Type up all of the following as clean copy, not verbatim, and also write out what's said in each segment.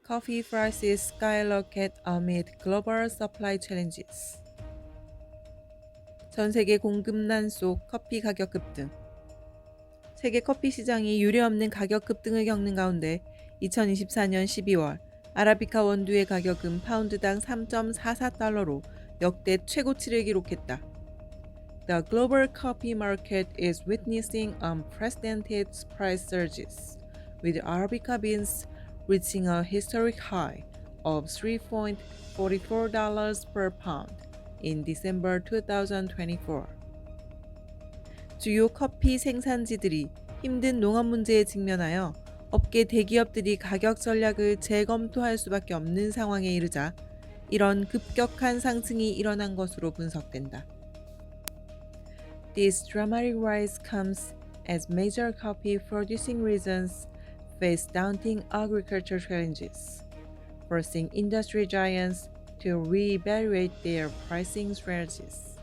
Coffee prices skyrocket amid global supply challenges. 전 세계 공급난 속 커피 가격 급등. 세계 커피 시장이 유례없는 가격 급등을 겪는 가운데 2024년 12월 아라비카 원두의 가격은 파운드당 3.44달러로 역대 최고치를 기록했다. The global coffee market is witnessing unprecedented price surges, with Arabica beans reaching a historic high of $3.44 per pound in December 2024. 주요 커피 생산지들이 힘든 농업 문제에 직면하여 업계 대기업들이 가격 전략을 재검토할 수밖에 없는 상황에 이르자 이런 급격한 상승이 일어난 것으로 분석된다. This dramatic rise comes as major coffee producing regions face daunting agricultural challenges, forcing industry giants to reevaluate their pricing strategies.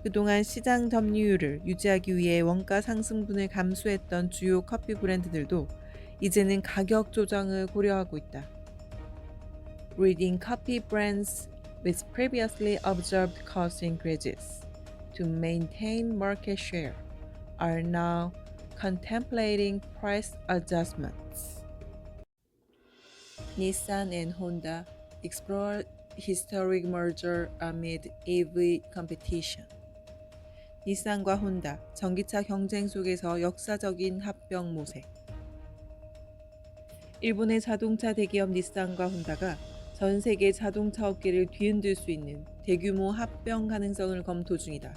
그동안 시장 점유율을 유지하기 위해 원가 상승분을 감수했던 주요 커피 브랜드들도 이제는 가격 조정을 고려하고 있다. Leading coffee brands with previously observed cost increases to maintain market share are now contemplating price adjustments. Nissan and Honda explore historic merger amid EV competition. 닛산과 혼다, 전기차 경쟁 속에서 역사적인 합병 모색. 일본의 자동차 대기업 닛산과 혼다가 전 세계 자동차 업계를 뒤흔들 수 있는 대규모 합병 가능성을 검토 중이다.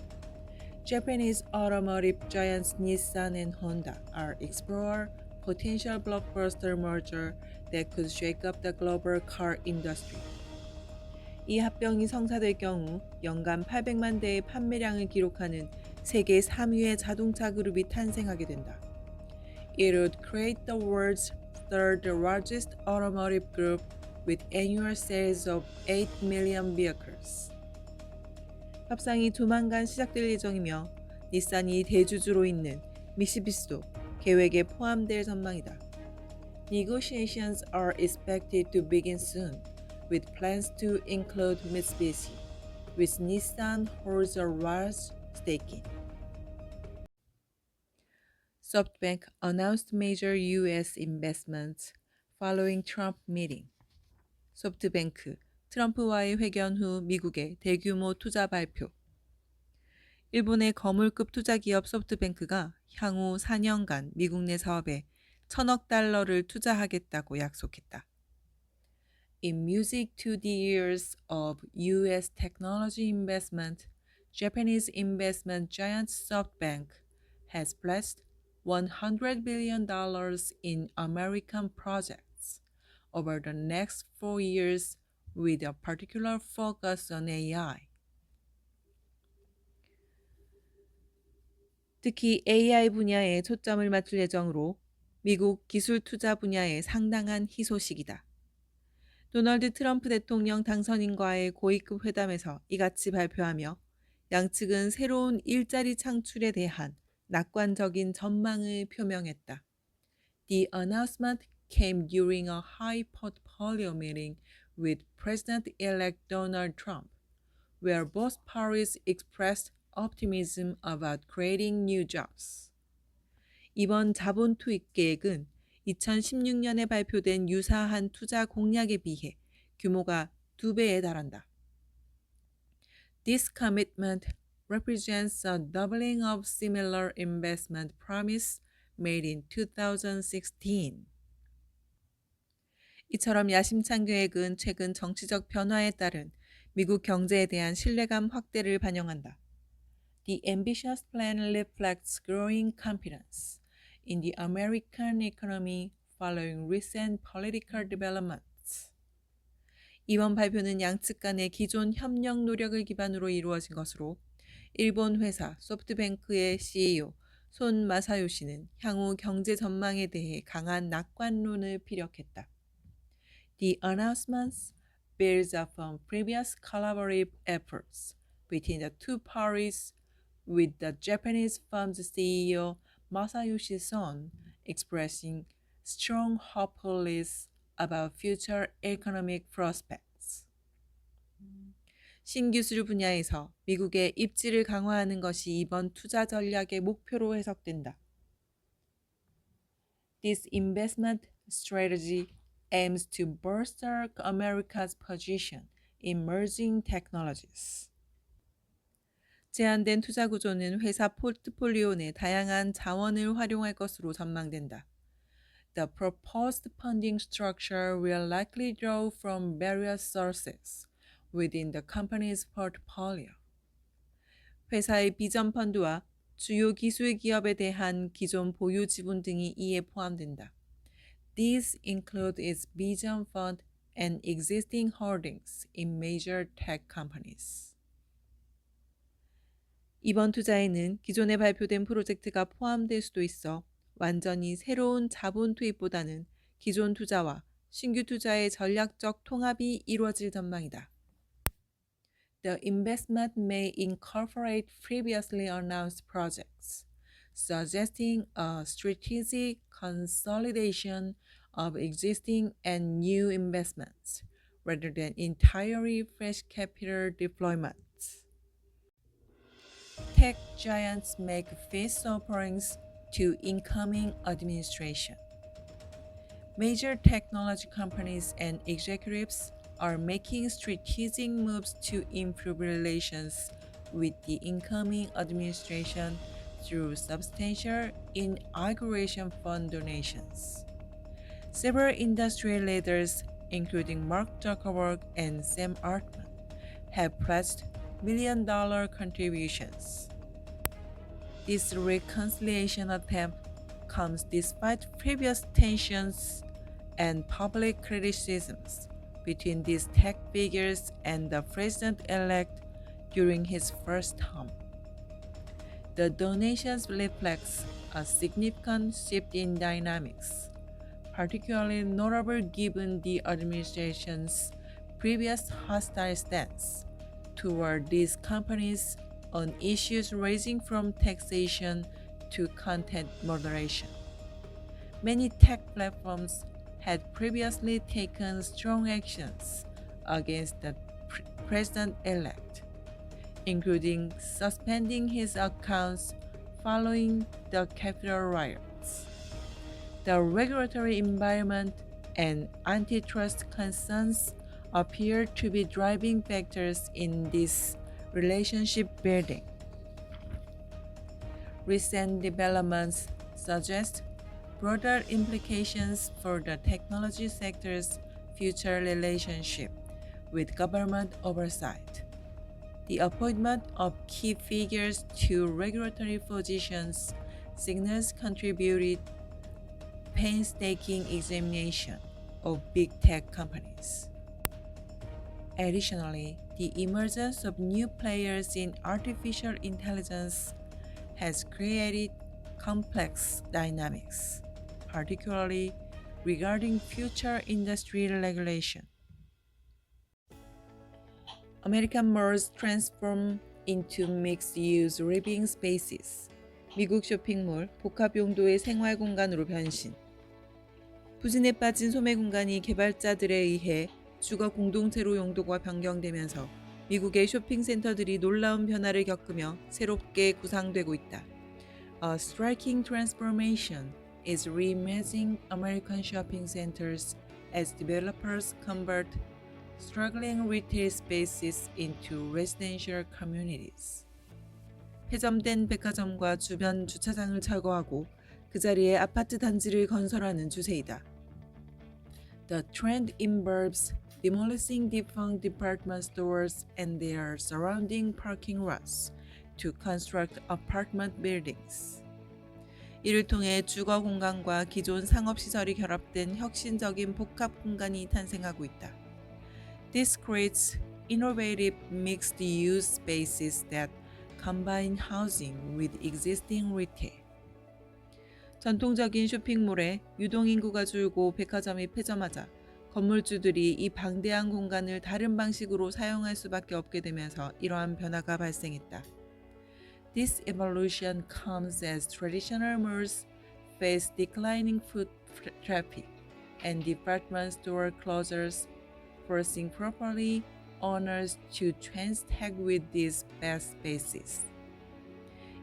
Japanese automotive giants Nissan and Honda are exploring potential blockbuster merger that could shake up the global car industry. 이 합병이 성사될 경우 연간 800만 대의 판매량을 기록하는 세계 3위의 자동차 그룹이 탄생하게 된다. It would create the world's third largest automotive group with annual sales of 8 million vehicles. 협상이 조만간 시작될 예정이며 닛산이 대주주로 있는 미쓰비시도 계획에 포함될 전망이다. Negotiations are expected to begin soon, with plans to include Mitsubishi, which Nissan holds a large stake in. SoftBank announced major U.S. investments following Trump meeting. 소프트뱅크, 트럼프와의 회견 후 미국의 대규모 투자 발표. 일본의 거물급 투자 기업 소프트뱅크가 향후 4년간 미국 내 사업에 1,000억 달러를 투자하겠다고 약속했다. In music to the years of U.S. technology investment, Japanese investment giant SoftBank has pledged $100 billion in American projects over the next 4 years with a particular focus on AI. 특히 AI 분야에 초점을 맞출 예정으로 미국 기술 투자 분야에 상당한 희소식이다. 도널드 트럼프 대통령 당선인과의 고위급 회담에서 이같이 발표하며 양측은 새로운 일자리 창출에 대한 낙관적인 전망을 표명했다. The announcement came during a high portfolio meeting with President-elect Donald Trump, where both parties expressed optimism about creating new jobs. 이번 자본 투입 계획은 2016년에 발표된 유사한 투자 공약에 비해 규모가 2배에 달한다. This commitment represents a doubling of similar investment promise made in 2016. 이처럼 야심찬 계획은 최근 정치적 변화에 따른 미국 경제에 대한 신뢰감 확대를 반영한다. The ambitious plan reflects growing confidence in the American economy following recent political developments. 이번 발표는 양측 간의 기존 협력 노력을 기반으로 이루어진 것으로 일본 회사 소프트뱅크의 CEO 손 마사요시는 향후 경제 전망에 대해 강한 낙관론을 피력했다. The announcements builds upon previous collaborative efforts between the two parties, with the Japanese firm's CEO Masayoshi Son expressing strong hope for this about future economic prospects. 신기술 분야에서 미국의 입지를 강화하는 것이 이번 투자 전략의 목표로 해석된다. This investment strategy aims to bolster America's position in emerging technologies. 제한된 투자 구조는 회사 포트폴리오 내 다양한 자원을 활용할 것으로 전망된다. The proposed funding structure will likely draw from various sources within the company's portfolio. 회사의 비전 펀드와 주요 기술 기업에 대한 기존 보유 지분 등이 이에 포함된다. These include its Vision Fund and existing holdings in major tech companies. 이번 투자에는 기존에 발표된 프로젝트가 포함될 수도 있어 완전히 새로운 자본 투입보다는 기존 투자와 신규 투자의 전략적 통합이 이루어질 전망이다. The investment may incorporate previously announced projects, suggesting a strategic consolidation of existing and new investments, rather than entirely fresh capital deployments. Tech giants make feast offerings to incoming administration. Major technology companies and executives are making strategic moves to improve relations with the incoming administration through substantial inauguration fund donations. Several industry leaders, including Mark Zuckerberg and Sam Altman, have pledged million-dollar contributions. This reconciliation attempt comes despite previous tensions and public criticisms between these tech figures and the president-elect during his first term. The donations reflects a significant shift in dynamics, particularly notable given the administration's previous hostile stance toward these companies on issues ranging from taxation to content moderation. Many tech platforms had previously taken strong actions against the president-elect, including suspending his accounts following the Capitol riots. The regulatory environment and antitrust concerns appear to be driving factors in this relationship building. Recent developments suggest broader implications for the technology sector's future relationship with government oversight. The appointment of key figures to regulatory positions signals contributed painstaking examination of big tech companies. Additionally, the emergence of new players in artificial intelligence has created complex dynamics, particularly regarding future industry regulation. American malls transform into mixed-use living spaces. 미국 쇼핑몰 복합 용도의 생활 공간으로 변신. 부진에 빠진 소매 공간이 개발자들에 의해 주거 공동체로 용도가 변경되면서 미국의 쇼핑센터들이 놀라운 변화를 겪으며 새롭게 구상되고 있다. A striking transformation is reimagining American shopping centers as developers convert struggling retail spaces into residential communities. 폐점된 백화점과 주변 주차장을 철거하고 그 자리에 아파트 단지를 건설하는 추세이다. The trend involves demolishing defunct department stores and their surrounding parking lots to construct apartment buildings. 이를 통해 주거 공간과 기존 상업 시설이 결합된 혁신적인 복합 공간이 탄생하고 있다. This creates innovative mixed-use spaces that combine housing with existing retail. 전통적인 쇼핑몰에 유동인구가 줄고 백화점이 폐점하자 건물주들이 이 방대한 공간을 다른 방식으로 사용할 수밖에 없게 되면서 이러한 변화가 발생했다. This evolution comes as traditional malls face declining foot traffic and department store closures, forcing property owners to transact with these best spaces.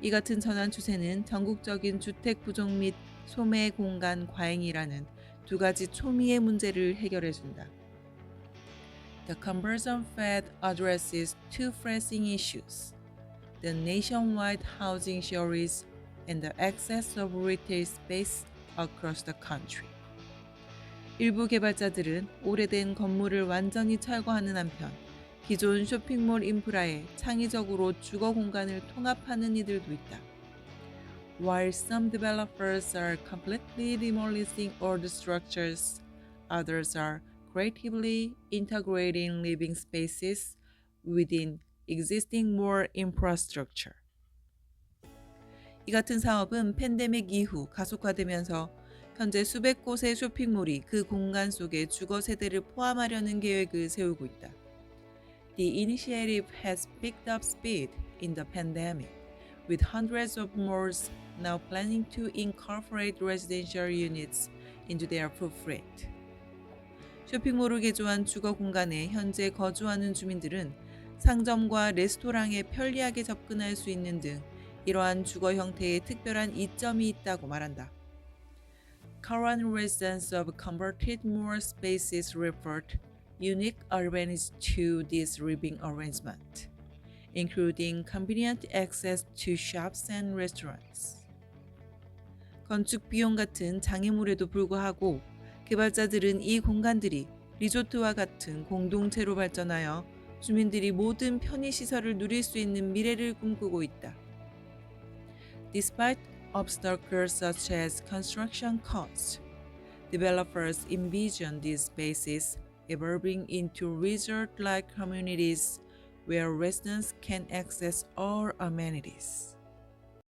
이 같은 전환 추세는 전국적인 주택 부족 및 소매 공간 과잉이라는 두 가지 초미의 문제를 해결해 준다. The conversion Fed addresses two pressing issues: the nationwide housing shortage and the excess of retail space across the country. 일부 개발자들은 오래된 건물을 완전히 철거하는 한편 기존 쇼핑몰 인프라에 창의적으로 주거 공간을 통합하는 이들도 있다. While some developers are completely demolishing old structures, others are creatively integrating living spaces within existing more infrastructure. 이 같은 사업은 팬데믹 이후 가속화되면서 현재 수백 곳의 쇼핑몰이 그 공간 속에 주거 세대를 포함하려는 계획을 세우고 있다. The initiative has picked up speed in the pandemic, with hundreds of malls now planning to incorporate residential units into their footprint. 쇼핑몰을 개조한 주거 공간에 현재 거주하는 주민들은 상점과 레스토랑에 편리하게 접근할 수 있는 등 이러한 주거 형태에 특별한 이점이 있다고 말한다. Current residents of converted mall spaces report unique advantages to this living arrangement, including convenient access to shops and restaurants. 건축 비용 같은 장애물에도 불구하고 개발자들은 이 공간들이 리조트와 같은 공동체로 발전하여 주민들이 모든 편의시설을 누릴 수 있는 미래를 꿈꾸고 있다. Despite obstacles such as construction costs, developers envision these spaces evolving into resort-like communities where residents can access all amenities.